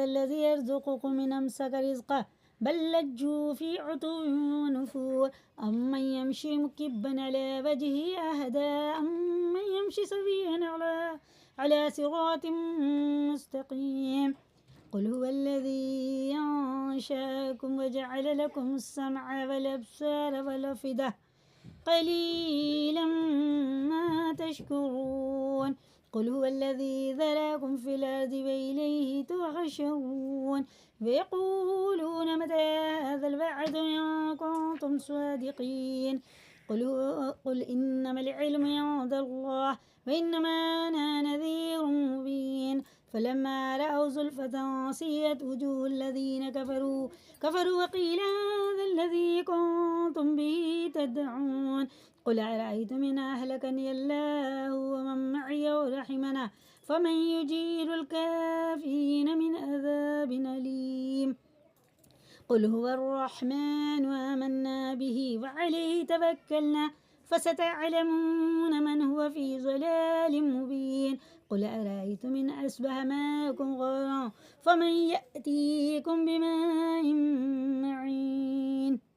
هذا الذي يرزقكم من أمسك رزقه بل لجوا في عتو ونفور أمن يمشي مكبا على وجهه أهدى أمن يمشي سويا على صراط مستقيم قل هو الذي أنشأكم وجعل لكم السمع والأبصار والأفئدة قليلا ما تشكرون قل هو الذي ذراكم في الأرض وإليه تحشرون ويقولون متى هذا الوعد إن كنتم صادقين قل إنما العلم عند الله وإنما أنا نذير مبين فلما رأوا زلفة سيئت وجوه الذين كفروا وقيل هذا الذي كنتم به تدعون قل أرأيتم إن أهلكني الله ومن معي ورحمنا فمن يجير الكافرين من عذاب أليم قل هو الرحمن آمنا به وعليه توكلنا فستعلمون من هو في ضلال مبين قل أرأيتم إن أصبح ماءكم غورا فمن يأتيكم بماء معين